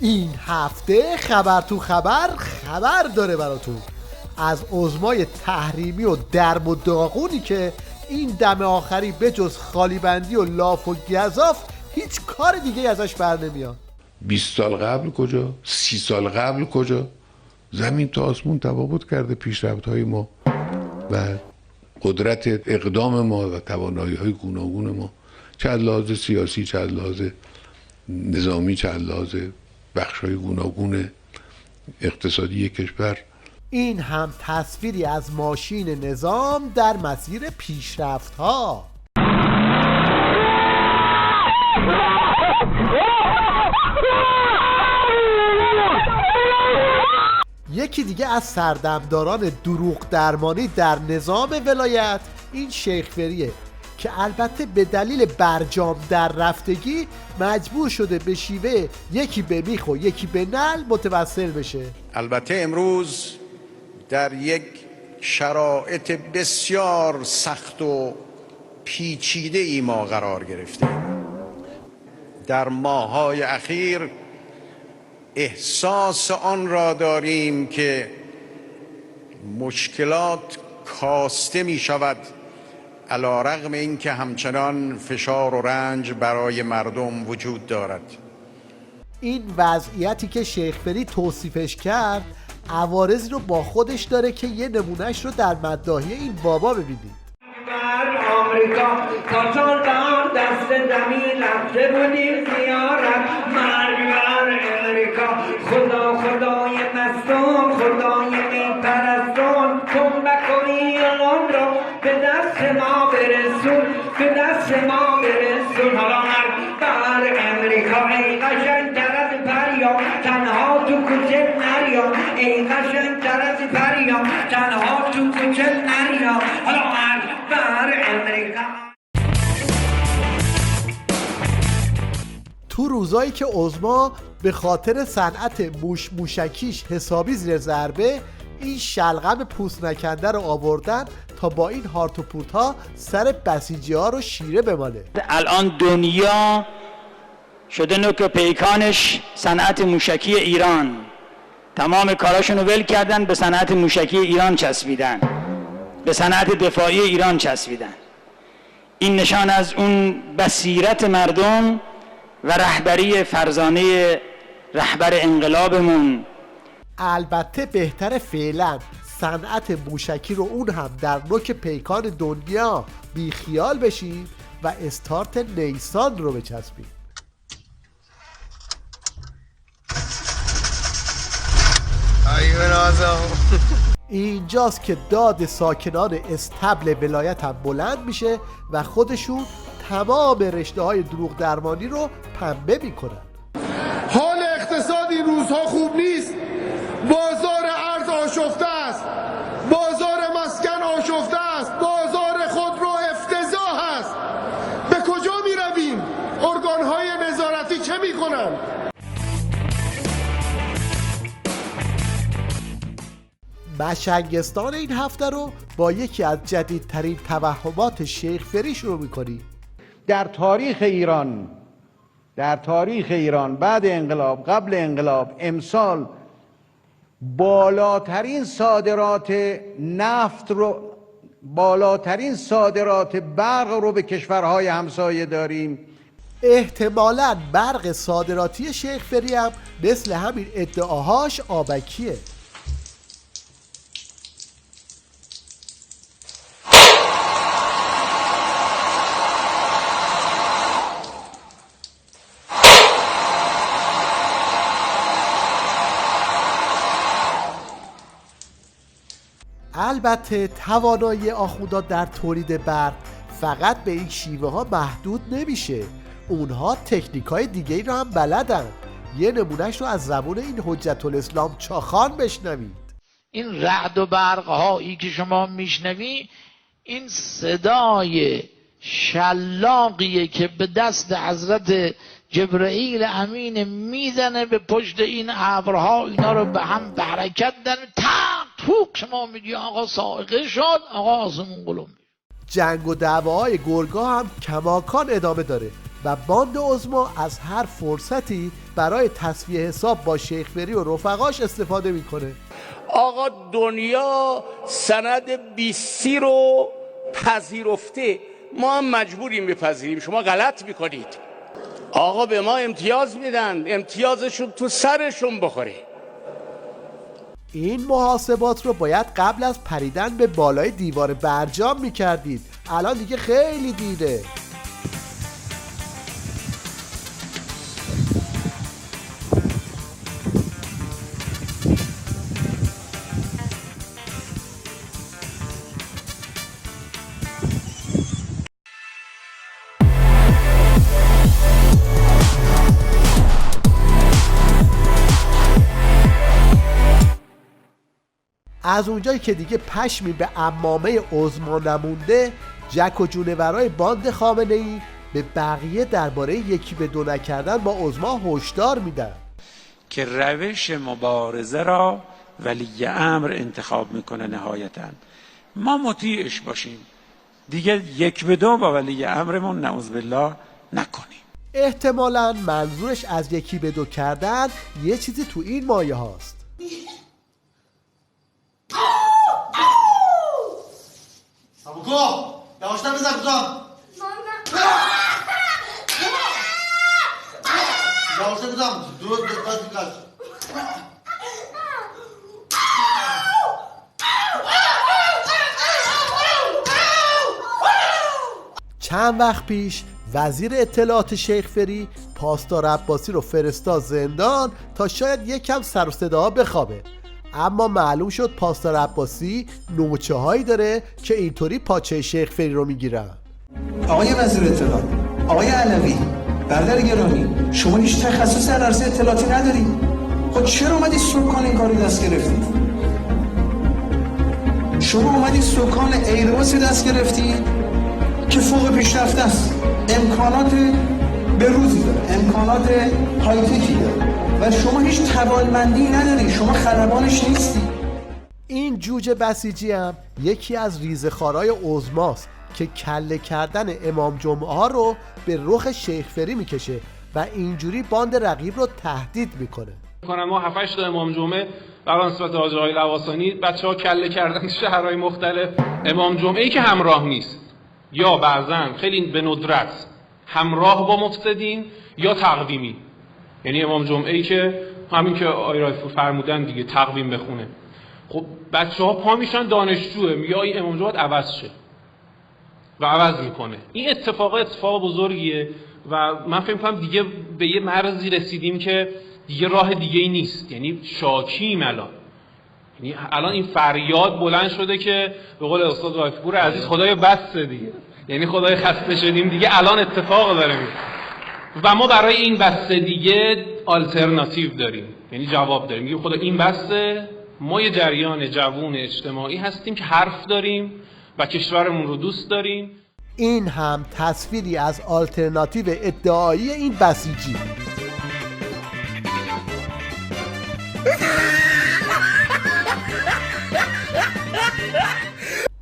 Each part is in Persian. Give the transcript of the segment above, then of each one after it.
این هفته خبر تو خبر داره براتون از عظمای تحریمی و درب و داغونی که این دم آخری به جز خالی بندی و لاف و گزاف هیچ کار دیگه ازش بر نمیاد. 20 سال قبل کجا؟ 30 سال قبل کجا؟ زمین تا آسمون تفاوت کرده پیشرفت‌های ما و قدرت اقدام ما و توانایی‌های گوناگون ما، چه از لحاظ سیاسی، چه از لحاظ نظامی، چه از لحاظ بخش‌های گوناگون اقتصادی کشور. این هم تصویری از ماشین نظام در مسیر پیشرفت‌ها. یکی دیگه از سردمداران دروغ درمانی در نظام ولایت این شیخ فریه که البته به دلیل برجام در رفتگی مجبور شده به شیوه یکی به میخ و یکی به نل متوسل بشه. البته امروز در یک شرایط بسیار سخت و پیچیده ای ما قرار گرفتیم. در ماه‌های اخیر احساس آن را داریم که مشکلات کاسته می شود، علی رغم اینکه همچنان فشار و رنج برای مردم وجود دارد. این وضعیتی که شیخ فری توصیفش کرد عوارضی رو با خودش داره که یه نمونهش رو در مداحیه این بابا ببینید. بر آمریکا تا چالدار دست دمی رفته بودیم زیارت، مرگ بر امریکا، خدای مستون، خدای میپرستون، تنبک و ایران رو به دست ما برسون، به دست ما برسون. حالا مرگ بر امریکا، ای قشنگتر از پریام تنها تو کوچه نریام، ای قشنگتر از پریام تنها تو کوچه نریام. حالا مرگ بر امریکا. تو روزایی که عظما به خاطر صنعت موشکیش حسابی زیر ضربه، این شلغم پوست نکنده رو آوردن تا با این هارت و پورت ها سر بسیجی ها رو شیره بماله. الان دنیا شده نوک پیکانش صنعت موشکی ایران، تمام کاراشونو ول کردن به صنعت موشکی ایران چسبیدن، به صنعت دفاعی ایران چسبیدن. این نشان از اون بصیرت مردم و رهبری فرزانه رهبر انقلابمون. البته بهتر فعلا صنعت موشکی رو اون هم در نوک پیکان دنیا بیخیال بشیم و استارت نیسان رو بچسبیم. اینجاست که داد ساکنان استبل ولایت هم بلند میشه و خودشون تمام رشته های دروغ درمانی رو پنبه میکنن. حال اقتصاد این روزها خوب نیست، بازار ارز آشفته است، بازار مسکن آشفته است، بازار خودرو افتضاح است. به کجا می رویم؟ ارگانهای نظارتی چه می کنن؟ مشنگستان این هفته رو با یکی از جدیدترین توهمات شیخ فری شروع میکنیم. در تاریخ ایران بعد انقلاب، قبل انقلاب، امسال بالاترین صادرات نفت رو، بالاترین صادرات برق رو به کشورهای همسایه داریم. احتمالاً برق صادراتی شیخ فری هم مثل همین ادعاهاش آبکیه. البته توانایی آخوندا در تولید برق فقط به این شیوه ها محدود نمیشه، اونها تکنیک های دیگه ای رو هم بلدن. یه نمونهش رو از زبون این حجت الاسلام چاخان بشنوید. این رعد و برق هایی که شما میشنوی، این صدای شلاقیه که به دست حضرت جبرئیل امین میزنه به پشت این ابرها، اینا رو به هم به حرکت دن، تق توک شما میگی آقا سائقه شد، آقا آسمون قلم. جنگ و دعواهای گرگا هم کماکان ادامه داره و باند عظما از هر فرصتی برای تسویه حساب با شیخ فری و رفقاش استفاده میکنه. آقا دنیا سند 20 رو پذیرفته، ما هم مجبوریم بپذیریم. شما غلط میکنید. آقا به ما امتیاز میدن، امتیازشون تو سرشون بخوره. این محاسبات رو باید قبل از پریدن به بالای دیوار برجام میکردید. الان دیگه خیلی دیره. از اونجایی که دیگه پشمی به عمامه عظما نمونده، جک و جونورای باند خامنه‌ای به بقیه درباره یکی به دو نکردن با عظما هشدار میدن که روش مبارزه را ولی امر انتخاب میکنه. نهایتاً ما مطیعش باشیم، دیگه یک به دو با ولی امرمون نعوذ بالله نکنیم. احتمالاً منظورش از یکی به دو کردن یه چیزی تو این مایه هاست. سابقو یواشتر بزن کدام یواشتر بزن درست دست چند وقت پیش وزیر اطلاعات شیخ فری پاسدار عباسی رو فرستاد زندان تا شاید یکم سر و صدا بخوابه، اما معلوم شد پاسدار عباسی نوچه هایی داره که اینطوری پاچه شیخ فری رو میگیرن. آقای وزیر اطلاعات، آقای علوی، برادر گرامی، شما هیچ تخصص در عرصه اطلاعاتی نداری؟ خب چرا اومدی سکان این کاری دست گرفتی؟ شما اومدی سکان ایرباسی دست گرفتی که فوق پیشرفته است، امکانات بروزی داره، امکانات هایتکی داره و شما هیچ توانمندی نداری، شما خلبانش نیستی. این جوجه بسیجی هم یکی از ریزخارای عظماست که کله کردن امام جمعه ها رو به رخ شیخ فری میکشه و اینجوری باند رقیب رو تهدید میکنه. ما 7-8 تا امام جمعه برای نسبت حاج آقای لواسانی بچه‌ها کله کردن شهرهای مختلف. امام جمعه‌ای که همراه نیست یا بعضن خیلی به ندرت همراه با مفسدین یا تقویمی، یعنی امام جمعه‌ای که همین که آقای رایفور فرمودن دیگه تقویم بخونه. خب بچه‌ها پا میشن دانشجوه، میگه این امام جمعه عوض شه و عوض میکنه. این اتفاق بزرگیه و من فکر می‌کنم دیگه به یه مرزی رسیدیم که دیگه راه دیگه ای نیست. یعنی شاکیم الان. یعنی الان این فریاد بلند شده که به قول استاد رایفور عزیز خدای بس دیگه، یعنی خدای خسته شدیم دیگه، الان اتفاق داره میفته و ما برای این بسته دیگه آلترناتیو داریم، یعنی جواب داریم. میگیم خدا این بسته، ما یه جریان جوون اجتماعی هستیم که حرف داریم و کشورمون رو دوست داریم. این هم تصویری از آلترناتیو ادعایی این بسیجی.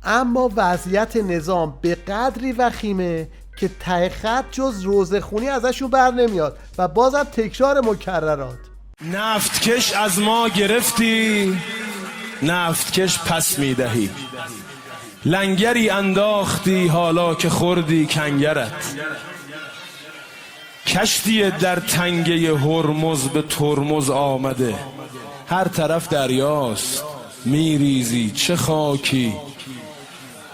اما وضعیت نظام به قدری وخیمه که ته خط جز روزخونی ازشون بر نمیاد و بازم تکرار مکررات. نفتکش از ما گرفتی، نفتکش پس میدهی، لنگری انداختی حالا که خوردی کنگرت، کشتی در تنگه هرمز به ترمز آمده، هر طرف دریاست میریزی چه خاکی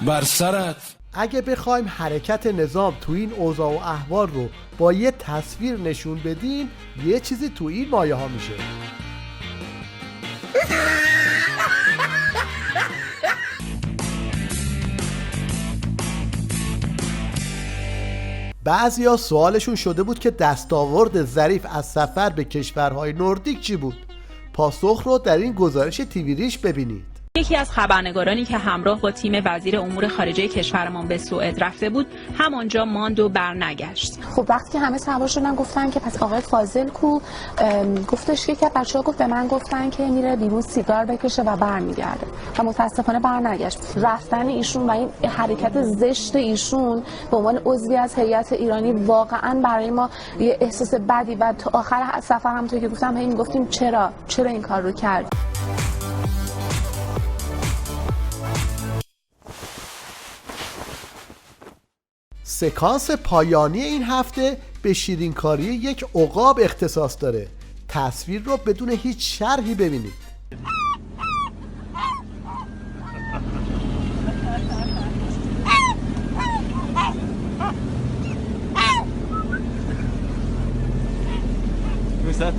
بر سرت. اگه بخوایم حرکت نظام تو این اوضاع و احوال رو با یه تصویر نشون بدیم، یه چیزی تو این مایه ها میشه. بعضیا سوالشون شده بود که دستاورد ظریف از سفر به کشورهای نوردیک چی بود؟ پاسخ رو در این گزارش تیوی ریش ببینید. یکی از خبرنگارانی که همراه با تیم وزیر امور خارجه کشورمان به سوئد رفته بود همانجا ماند و برنگشت. خب وقتی که همه سوار شدن گفتن که پس آقای فاضل کو، گفتش که بچه‌ها گفت به من گفتن که میره بیرون سیگار بکشه و برمیگرده و متاسفانه برنگشت. رفتن ایشون و این حرکت زشت ایشون به عنوان عضوی از هیئت ایرانی واقعا برای ما یه احساس بدی و تا آخر سفر همونطور که گفتم هی میگفتیم چرا این کار رو کرد. سکانس پایانی این هفته به شیرینکاری یک عقاب اختصاص داره. تصویر رو بدون هیچ شرحی ببینید. Grüß Gott,